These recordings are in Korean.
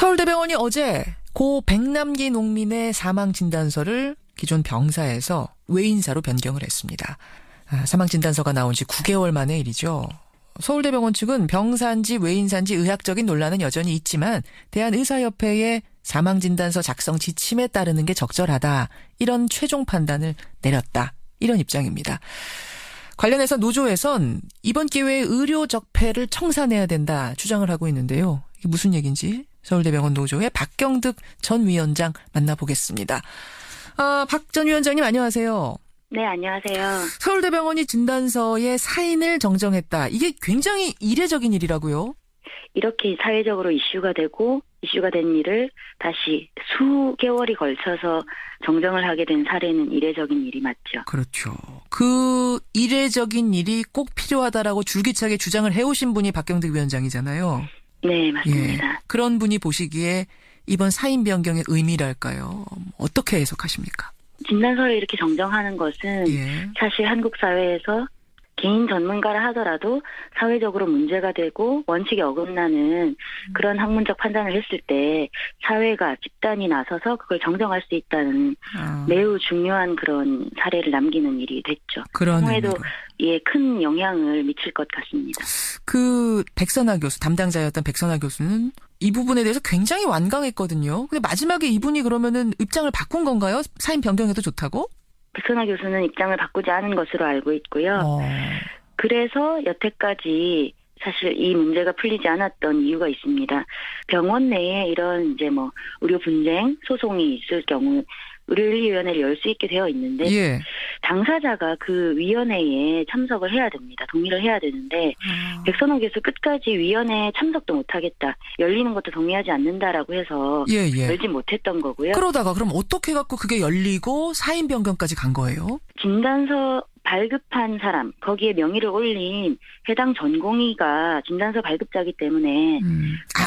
서울대병원이 어제 고 백남기 농민의 사망진단서를 기존 병사에서 외인사로 변경을 했습니다. 사망진단서가 나온 지 9개월 만의 일이죠. 서울대병원 측은 병사인지 외인사인지 의학적인 논란은 여전히 있지만 대한의사협회의 사망진단서 작성 지침에 따르는 게 적절하다. 이런 최종 판단을 내렸다. 이런 입장입니다. 관련해서 노조에선 이번 기회에 의료 적폐를 청산해야 된다 주장을 하고 있는데요. 이게 무슨 얘기인지 서울대병원 노조의 박경득 전 위원장 만나보겠습니다. 박 전 위원장님 안녕하세요. 네, 안녕하세요. 서울대병원이 진단서의 사인을 정정했다. 이게 굉장히 이례적인 일이라고요? 이렇게 사회적으로 이슈가 된 일을 다시 수개월이 걸쳐서 정정을 하게 된 사례는 이례적인 일이 맞죠. 그렇죠. 그 이례적인 일이 꼭 필요하다라고 줄기차게 주장을 해오신 분이 박경득 위원장이잖아요. 네, 맞습니다. 예, 그런 분이 보시기에 이번 사인 변경의 의미랄까요? 어떻게 해석하십니까? 진단서를 이렇게 정정하는 것은 사실 한국 사회에서 개인 전문가라 하더라도 사회적으로 문제가 되고 원칙에 어긋나는 그런 학문적 판단을 했을 때 사회가 집단이 나서서 그걸 정정할 수 있다는 매우 중요한 그런 사례를 남기는 일이 됐죠. 그런 향후에도 큰 영향을 미칠 것 같습니다. 그 백선아 교수, 담당자였던 백선아 교수는 이 부분에 대해서 굉장히 완강했거든요. 근데 마지막에 이분이 그러면은 입장을 바꾼 건가요? 사인 변경해도 좋다고? 백선아 교수는 입장을 바꾸지 않은 것으로 알고 있고요. 그래서 여태까지 사실 이 문제가 풀리지 않았던 이유가 있습니다. 병원 내에 이런 의료 분쟁 소송이 있을 경우 의료윤리위원회를 열 수 있게 되어 있는데 당사자가 그 위원회에 참석을 해야 됩니다. 동의를 해야 되는데 백선호 교수 끝까지 위원회에 참석도 못하겠다. 열리는 것도 동의하지 않는다라고 해서 열지 못했던 거고요. 그러다가 그럼 어떻게 갖고 그게 열리고 사인 변경까지 간 거예요? 진단서 발급한 사람, 거기에 명의를 올린 해당 전공의가 진단서 발급자이기 때문에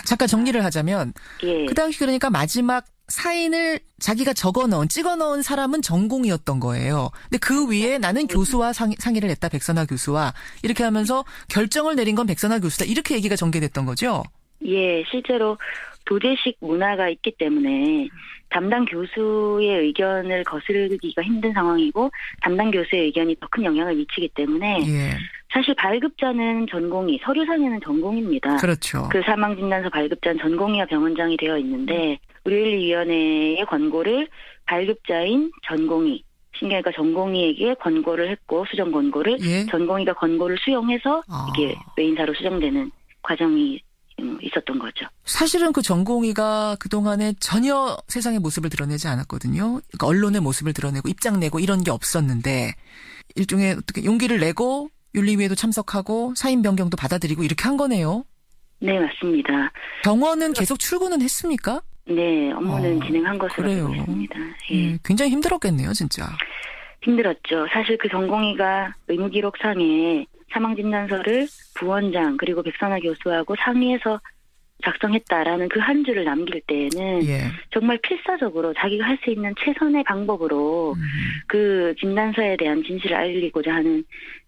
잠깐 정리를 하자면 그 당시 그러니까 마지막 사인을 자기가 찍어 넣은 사람은 전공이었던 거예요. 근데 그 위에 나는 교수와 상의를 했다. 백선아 교수와. 이렇게 하면서 결정을 내린 건 백선아 교수다. 이렇게 얘기가 전개됐던 거죠? 예, 실제로 도제식 문화가 있기 때문에 담당 교수의 의견을 거스르기가 힘든 상황이고 담당 교수의 의견이 더 큰 영향을 미치기 때문에 사실 발급자는 전공의, 서류상에는 전공입니다. 그렇죠. 그 사망진단서 발급자는 전공의와 병원장이 되어 있는데 의료윤리위원회의 권고를 발급자인 전공의, 신경외과 전공의에게 권고를 했고 수정 권고를 전공의가 권고를 수용해서 이게 외인사로 수정되는 과정이 있었던 거죠. 사실은 그 전공의가 그동안에 전혀 세상의 모습을 드러내지 않았거든요. 그러니까 언론의 모습을 드러내고 입장 내고 이런 게 없었는데 일종의 어떻게 용기를 내고 윤리위에도 참석하고 사인 변경도 받아들이고 이렇게 한 거네요. 네, 맞습니다. 병원은 계속 출근은 했습니까? 네, 업무는 진행한 것으로 알고 있습니다. 굉장히 힘들었겠네요, 진짜. 힘들었죠. 사실 그 전공의가 의무기록상에 사망진단서를 부원장 그리고 백선아 교수하고 상의해서 작성했다라는 그 한 줄을 남길 때에는 정말 필사적으로 자기가 할 수 있는 최선의 방법으로 그 진단서에 대한 진실을 알리고자 하는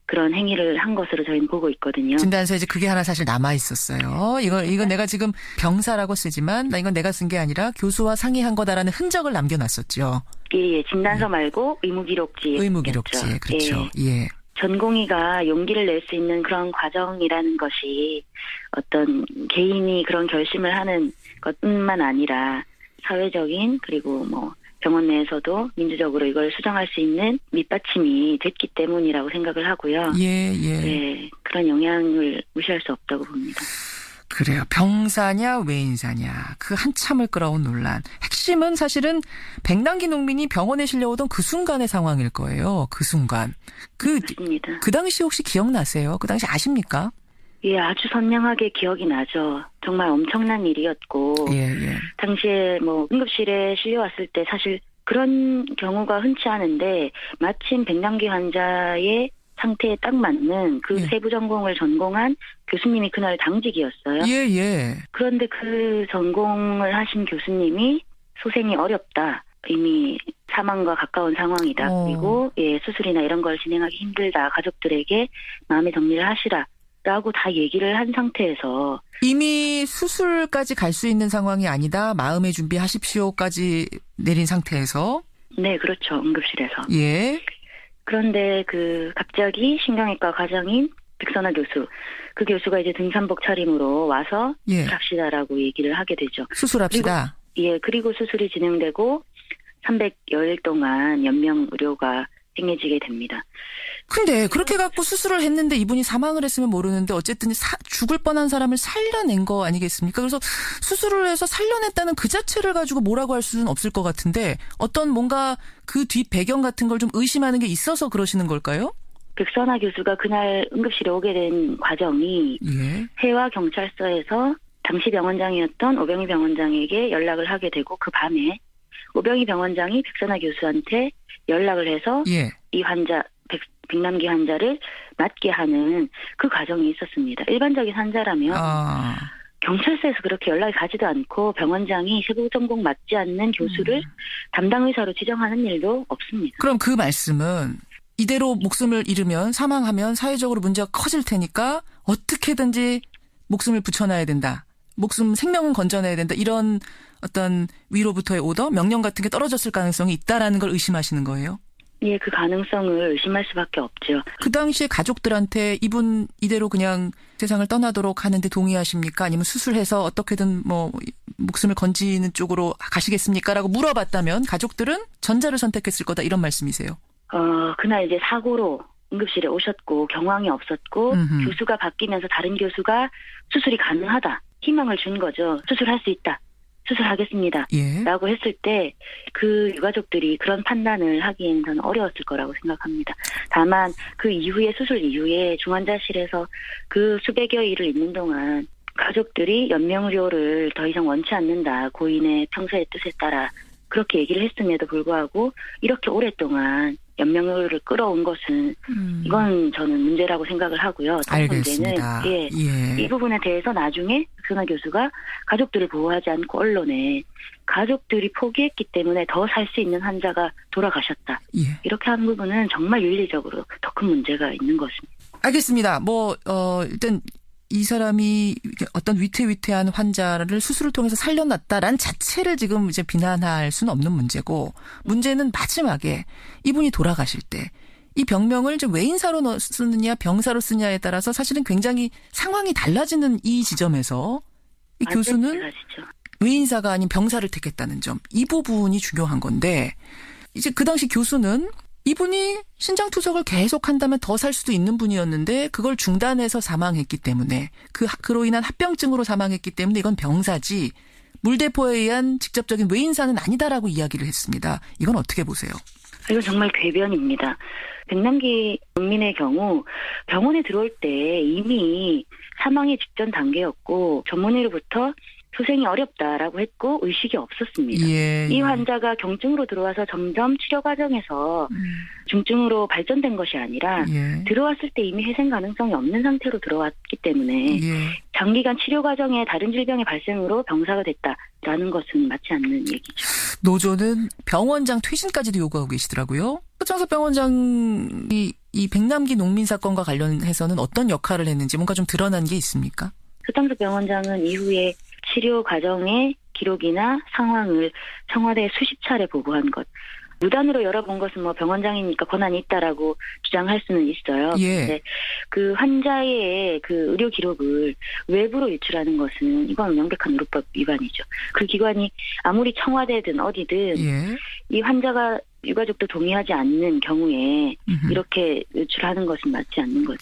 그런 행위를 한 것으로 저희는 보고 있거든요. 진단서에 이제 그게 하나 사실 남아 있었어요. 이건 내가 지금 병사라고 쓰지만 이건 내가 쓴 게 아니라 교수와 상의한 거다라는 흔적을 남겨놨었죠. 예, 진단서 말고 의무기록지. 의무기록지, 그렇죠. 전공의가 용기를 낼 수 있는 그런 과정이라는 것이 어떤 개인이 그런 결심을 하는 것뿐만 아니라 사회적인 그리고 병원 내에서도 민주적으로 이걸 수정할 수 있는 밑받침이 됐기 때문이라고 생각을 하고요. 그런 영향을 무시할 수 없다고 봅니다. 그래요. 병사냐 외인사냐 그 한참을 끌어온 논란. 핵심은 사실은 백남기 농민이 병원에 실려오던 그 순간의 상황일 거예요. 그 순간. 맞습니다. 그 당시 혹시 기억나세요? 그 당시 아십니까? 예, 아주 선명하게 기억이 나죠. 정말 엄청난 일이었고 당시에 응급실에 실려왔을 때 사실 그런 경우가 흔치 않은데 마침 백남기 환자의 상태에 딱 맞는 그 세부 전공을 전공한 교수님이 그날 당직이었어요. 그런데 그 전공을 하신 교수님이 소생이 어렵다. 이미 사망과 가까운 상황이다. 그리고 수술이나 이런 걸 진행하기 힘들다. 가족들에게 마음의 정리를 하시라. 라고 다 얘기를 한 상태에서 이미 수술까지 갈 수 있는 상황이 아니다. 마음의 준비하십시오까지 내린 상태에서. 네, 그렇죠. 응급실에서. 예. 그런데 갑자기 신경외과 과장인 백선아 교수, 그 교수가 이제 등산복 차림으로 와서 예. 수술합시다라고 얘기를 하게 되죠. 수술합시다. 그리고 수술이 진행되고 300여일 동안 연명 의료가 행해지게 됩니다. 근데 그렇게 갖고 수술을 했는데 이분이 사망을 했으면 모르는데 어쨌든 죽을 뻔한 사람을 살려낸 거 아니겠습니까? 그래서 수술을 해서 살려냈다는 그 자체를 가지고 뭐라고 할 수는 없을 것 같은데 어떤 뭔가 그 뒷 배경 같은 걸 좀 의심하는 게 있어서 그러시는 걸까요? 백선아 교수가 그날 응급실에 오게 된 과정이 예. 해와 경찰서에서 당시 병원장이었던 오병희 병원장에게 연락을 하게 되고 그 밤에 오병희 병원장이 백선아 교수한테 연락을 해서 예. 이 환자 백남기 환자를 낫게 하는 그 과정이 있었습니다. 일반적인 환자라면 경찰서에서 그렇게 연락이 가지도 않고 병원장이 세부 전공 맞지 않는 교수를 담당 의사로 지정하는 일도 없습니다. 그럼 그 말씀은 이대로 목숨을 잃으면 사망하면 사회적으로 문제가 커질 테니까 어떻게든지 목숨을 붙여놔야 된다. 생명은 건져내야 된다. 이런 어떤 위로부터의 오더, 명령 같은 게 떨어졌을 가능성이 있다라는 걸 의심하시는 거예요? 예, 그 가능성을 의심할 수밖에 없죠. 그 당시에 가족들한테 이분 이대로 그냥 세상을 떠나도록 하는데 동의하십니까? 아니면 수술해서 어떻게든 목숨을 건지는 쪽으로 가시겠습니까? 라고 물어봤다면 가족들은 전자를 선택했을 거다 이런 말씀이세요? 그날 이제 사고로 응급실에 오셨고 경황이 없었고 교수가 바뀌면서 다른 교수가 수술이 가능하다. 희망을 준 거죠. 수술할 수 있다. 수술하겠습니다. 예. 라고 했을 때 그 유가족들이 그런 판단을 하기엔 저는 어려웠을 거라고 생각합니다. 다만 그 이후에 수술 이후에 중환자실에서 그 수백여 일을 있는 동안 가족들이 연명의료를 더 이상 원치 않는다. 고인의 평소의 뜻에 따라 그렇게 얘기를 했음에도 불구하고 이렇게 오랫동안 연명의료를 끌어온 것은 이건 저는 문제라고 생각을 하고요. 알겠습니다. 문제는 이 부분에 대해서 나중에 백선아 교수가 가족들을 보호하지 않고 언론에 가족들이 포기했기 때문에 더 살 수 있는 환자가 돌아가셨다. 예. 이렇게 하는 부분은 정말 윤리적으로 더 큰 문제가 있는 것입니다. 알겠습니다. 일단 이 사람이 어떤 위태위태한 환자를 수술을 통해서 살려놨다라는 자체를 지금 이제 비난할 수는 없는 문제고, 문제는 마지막에 이분이 돌아가실 때 이 병명을 좀 외인사로 쓰느냐 병사로 쓰느냐에 따라서 사실은 굉장히 상황이 달라지는 이 지점에서 이 교수는 달라지죠. 외인사가 아닌 병사를 택했다는 점, 이 부분이 중요한 건데, 이제 그 당시 교수는 이분이 신장투석을 계속한다면 더 살 수도 있는 분이었는데 그걸 중단해서 사망했기 때문에 그로 인한 합병증으로 사망했기 때문에 이건 병사지 물대포에 의한 직접적인 외인사는 아니다라고 이야기를 했습니다. 이건 어떻게 보세요? 이건 정말 궤변입니다. 백남기 농민의 경우 병원에 들어올 때 이미 사망의 직전 단계였고 전문의로부터 소생이 어렵다라고 했고 의식이 없었습니다. 예. 이 환자가 경증으로 들어와서 점점 치료 과정에서 중증으로 발전된 것이 아니라 들어왔을 때 이미 회생 가능성이 없는 상태로 들어왔기 때문에 장기간 치료 과정에 다른 질병의 발생으로 병사가 됐다라는 것은 맞지 않는 얘기죠. 노조는 병원장 퇴진까지도 요구하고 계시더라고요. 서창석 병원장이 이 백남기 농민 사건과 관련해서는 어떤 역할을 했는지 뭔가 좀 드러난 게 있습니까? 서창석 병원장은 이후에 치료 과정의 기록이나 상황을 청와대에 수십 차례 보고한 것. 무단으로 열어본 것은 병원장이니까 권한이 있다라고 주장할 수는 있어요. 예. 그 환자의 그 의료 기록을 외부로 유출하는 것은 이건 명백한 의료법 위반이죠. 그 기관이 아무리 청와대든 어디든 이 환자가 유가족도 동의하지 않는 경우에 이렇게 유출하는 것은 맞지 않는 거죠.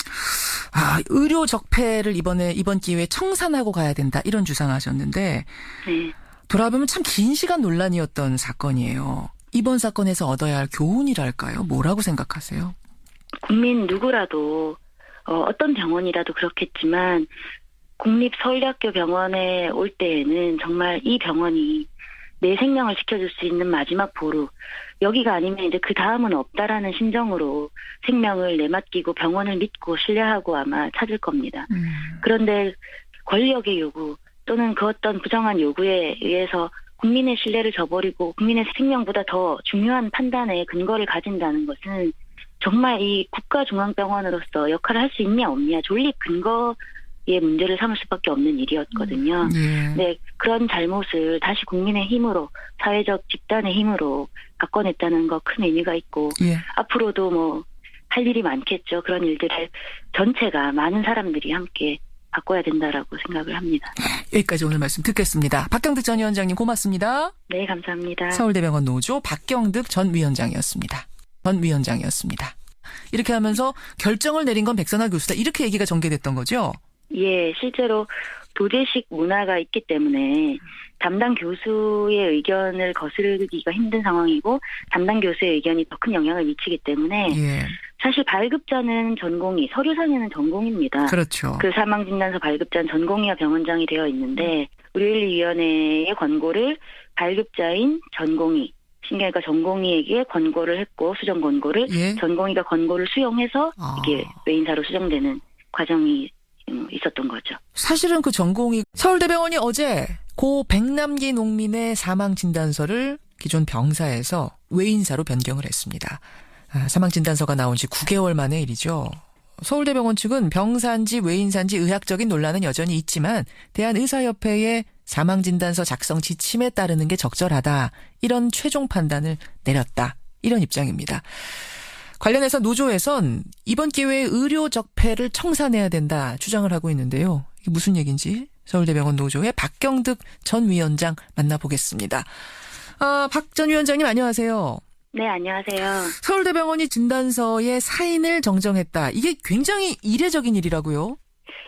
의료 적폐를 이번 기회에 청산하고 가야 된다 이런 주장하셨는데 돌아보면 참 긴 시간 논란이었던 사건이에요. 이번 사건에서 얻어야 할 교훈이랄까요? 뭐라고 생각하세요? 국민 누구라도 어떤 병원이라도 그렇겠지만 국립서울대학교 병원에 올 때에는 정말 이 병원이 내 생명을 지켜줄 수 있는 마지막 보루, 여기가 아니면 이제 그 다음은 없다라는 심정으로 생명을 내맡기고 병원을 믿고 신뢰하고 아마 찾을 겁니다. 그런데 권력의 요구 또는 그 어떤 부정한 요구에 의해서 국민의 신뢰를 저버리고 국민의 생명보다 더 중요한 판단에 근거를 가진다는 것은 정말 이 국가중앙병원으로서 역할을 할 수 있냐 없냐 존립 근거의 문제를 삼을 수밖에 없는 일이었거든요. 네, 그런 잘못을 다시 국민의 힘으로 사회적 집단의 힘으로 바꿔냈다는 거 큰 의미가 있고 앞으로도 뭐 할 일이 많겠죠. 그런 일들을 전체가 많은 사람들이 함께 바꿔야 된다라고 생각을 합니다. 여기까지 오늘 말씀 듣겠습니다. 박경득 전 위원장님 고맙습니다. 네, 감사합니다. 서울대병원 노조 박경득 전 위원장이었습니다. 이렇게 하면서 결정을 내린 건 백선화 교수다. 이렇게 얘기가 전개됐던 거죠? 예, 실제로 도제식 문화가 있기 때문에 담당 교수의 의견을 거스르기가 힘든 상황이고 담당 교수의 의견이 더 큰 영향을 미치기 때문에 사실 발급자는 전공의, 서류상에는 전공입니다. 그렇죠. 그 사망진단서 발급자는 전공의와 병원장이 되어 있는데 의료윤리위원회의 권고를 발급자인 전공의, 신경외과 전공의에게 권고를 했고 수정 권고를 전공의가 권고를 수용해서 이게 외인사로 수정되는 과정이 있었던 거죠. 사실은 그 전공의 서울대병원이 어제 고 백남기 농민의 사망진단서를 기존 병사에서 외인사로 변경을 했습니다. 사망진단서가 나온 지 9개월 만의 일이죠. 서울대병원 측은 병사인지 외인사인지 의학적인 논란은 여전히 있지만 대한의사협회의 사망진단서 작성 지침에 따르는 게 적절하다. 이런 최종 판단을 내렸다. 이런 입장입니다. 관련해서 노조에선 이번 기회에 의료 적폐를 청산해야 된다 주장을 하고 있는데요. 이게 무슨 얘기인지 서울대병원 노조의 박경득 전 위원장 만나보겠습니다. 박 전 위원장님 안녕하세요. 네, 안녕하세요. 서울대병원이 진단서의 사인을 정정했다. 이게 굉장히 이례적인 일이라고요?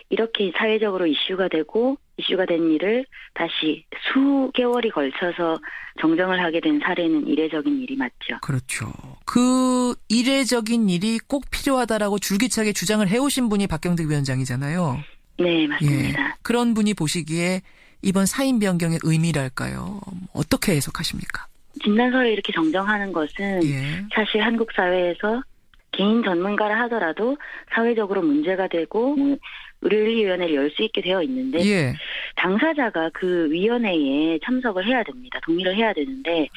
이렇게 사회적으로 이슈가 된 일을 다시 수개월이 걸쳐서 정정을 하게 된 사례는 이례적인 일이 맞죠. 그렇죠. 그 이례적인 일이 꼭 필요하다라고 줄기차게 주장을 해오신 분이 박경득 위원장이잖아요. 네, 맞습니다. 예, 그런 분이 보시기에 이번 사인 변경의 의미랄까요? 어떻게 해석하십니까? 진단서를 이렇게 정정하는 것은 사실 한국 사회에서 개인 전문가라 하더라도 사회적으로 문제가 되고 의료윤리위원회를 열 수 있게 되어 있는데 당사자가 그 위원회에 참석을 해야 됩니다. 동의를 해야 되는데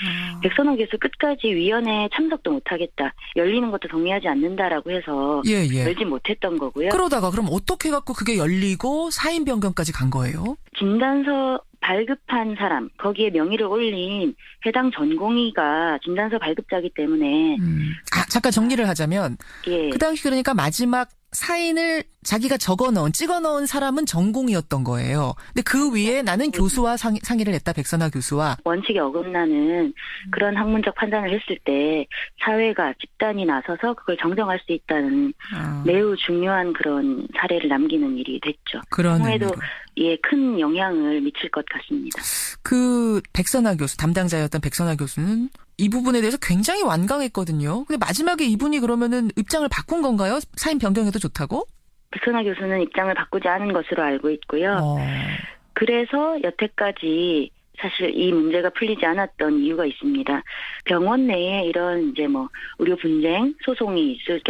백선호 교수 끝까지 위원회에 참석도 못하겠다. 열리는 것도 동의하지 않는다라고 해서 열지 못했던 거고요. 그러다가 그럼 어떻게 갖고 그게 열리고 사인 변경까지 간 거예요? 진단서 발급한 사람, 거기에 명의를 올린 해당 전공의가 진단서 발급자이기 때문에. 잠깐 정리를 하자면 그 당시 그러니까 마지막 사인을 자기가 찍어 넣은 사람은 전공이었던 거예요. 근데 그 위에 나는 교수와 상의를 했다. 백선화 교수와. 원칙에 어긋나는 그런 학문적 판단을 했을 때 사회가 집단이 나서서 그걸 정정할 수 있다는 매우 중요한 그런 사례를 남기는 일이 됐죠. 그런 의미도 큰 영향을 미칠 것 같습니다. 그 백선화 교수, 담당자였던 백선화 교수는 이 부분에 대해서 굉장히 완강했거든요. 근데 마지막에 이분이 그러면은 입장을 바꾼 건가요? 사인 변경해도 좋다고? 백선화 교수는 입장을 바꾸지 않은 것으로 알고 있고요. 그래서 여태까지 사실 이 문제가 풀리지 않았던 이유가 있습니다. 병원 내에 이런 의료 분쟁 소송이 있을 경우